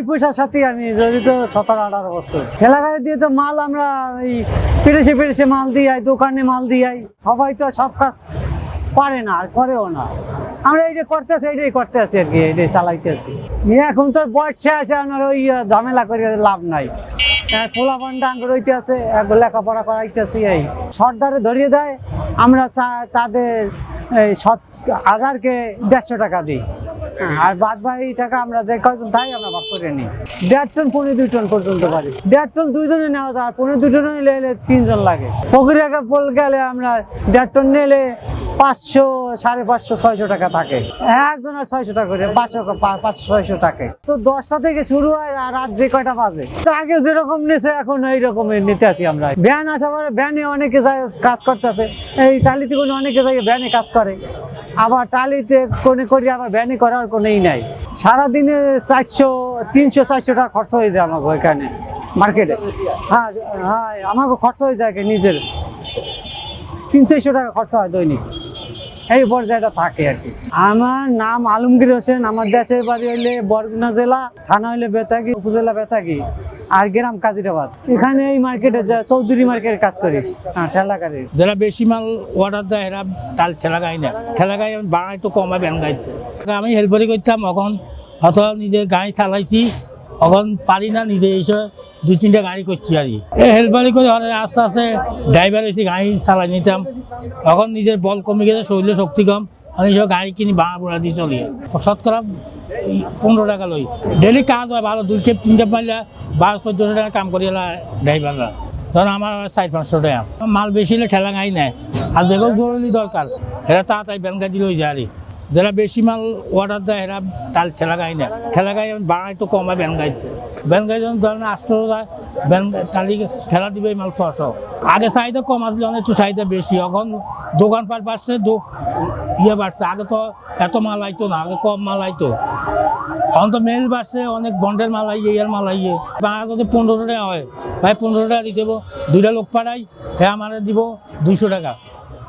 পেশার সাথে আমি জড়িত 17-18 বছর। ঠেলা গাড়ি দিয়ে তো মাল আমরা এই পেরেছে মাল দিয়ে দোকানে মাল দিয়ে সবাই তো সব কাজ পারে না আর করেও না। আমরা এইটাই করতে আছি আর কি, এইটাই চালাইতেছি। এখন তো বয়স শেষ, আপনার ওই ঝামেলা করে লাভ নাই। পোলা পান্ডা আঙ্গুর হইতে আছে, লেখাপড়া করাইতেছি। এই সর্দারে ধরিয়ে দেয়, আমরা তাদের 1000কে 150 টাকা দিই, আর বাদ বাকি টাকা আমরা যে কয়জন তাই আমরা ভাগ করে নিই। 1.5 টন 2.5 টন পর্যন্ত পারি। 1.5 টন 2 জনে নেওয়া যায়, আর 2.5 টন নিলে 3 জন লাগে। পুকুরে পোল গেলে আমরা 1.5 টন নিলে 500, 550, 600 টাকা থাকে। একজনের 600 টাকা করে, 500-600 টাকা। তো 10টা থেকে শুরু হয় আর রাত যে কয়টা বাজে। তো আগে যেরকম নিছে এখন এইরকমই নিতে আছি আমরা। ভ্যান আসা পরে ভ্যানে অনেকে কাজ করতেছে, এই টালিতে কোনো অনেকে যায় ভ্যানে কাজ করে, আবার টালিতে কোনে করি, আবার ভ্যানে করার কোনোই নাই। সারাদিনে 300-400 টাকা খরচ হয়ে যায় আমাকে ওইখানে মার্কেটে। হ্যাঁ হ্যাঁ, আমাকে খরচ হয়ে যায় নিজের 300-400 টাকা খরচ হয় দৈনিক, এই পর্যায়টা থাকে আর কি। আমার নাম আলমগীর হোসেন। আমার দেশের বাড়ি হইলে বরগুনা জেলা, থানা হইলে বেতাগী, উপজেলা বেতাগী, আর গ্রাম কাজিরাবাদ। এখানে এই মার্কেটে চৌধুরী মার্কেটে কাজ করি। হ্যাঁ, ঠেলা গাড়ি। যারা বেশি মাল অর্ডার দেয় এরা ঠেলা গাড়ি না, ঠেলা গাড়ি ভাড়া একটু কমায় ব্যান গাড়িতে। আমি হেল্পারি করতাম, এখন হয়তো নিজে গাড়ি চালাইছি, এখন পারি না, নিজে এসে 2-3টা গাড়ি করছি আর কি। এই হেল্পারি করে আস্তে আস্তে ড্রাইভার এসে গাড়ি চালাই নিতাম। এখন নিজের বল কমে গেছে, শরীরে শক্তি কম, আমি সব গাড়ি কিনি ভাড়া বুড়া দিয়ে চলি। শতকরা 15 টাকা লই। ডেলি কাজ হয় ভালো, 2 খেপ 3 খেপ মারলে 1200-1400 টাকা কাম করি ড্রাইভাররা। ধরুন আমার 400-500 টাকা। মাল বেশি হলে ঠেলা গাড়ি নেয়, আর যেগুলো জরুরি দরকার এরা তাড়াতাড়ি ব্যান গাড়ি লই যায় আর কি। যারা বেশি মাল অর্ডার দেয় এরা ঠেলা গাড়ি নেয়, ঠেলা গাড়ি ভাড়া একটু কমায় ব্যান গাড়িতে। ব্যান গাড়ি যখন ধরেন 800 যায়, ব্যান টালি ঠেলা দিবে মাল 600। আগে চাহিদা কম আসলে অনেক একটু চাহিদা বেশি, এখন দোকানপাট বাড়ছে, বাড়ছে। আগে তো এত মাল আইতো না, আগে কম মাল আইতো। এখন তো মেল বাড়ছে, অনেক বন্ডের মাল আইয়ে, ইয়ার মাল আইয়ে। আগে তো 1500 টাকা হয়, ভাই 1500 টাকা দিতে দেবো, 2টা লোক পাঠাই, হ্যাঁ আমার দিব 200 টাকা,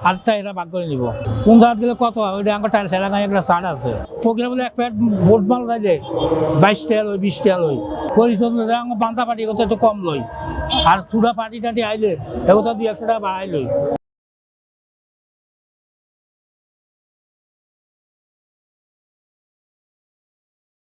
আটটা এরা ভাগ করে নিব। কোন জায়গা গেলে কত হয়, ওইটা আমার টাইল সেলা গায়ে একটা ছাড় আছে। প্রক্রিয়া বলে এক প্যাকেট বোট মাল দিলে 22 টাকা লই, 20 টাকা লই। পরিচয় আমার বান্ধা পাটি কত একটু কম লই, আর চূড়া পাটি টাটি আইলে এগুলো 200-100 টাকা বাড়াই লই।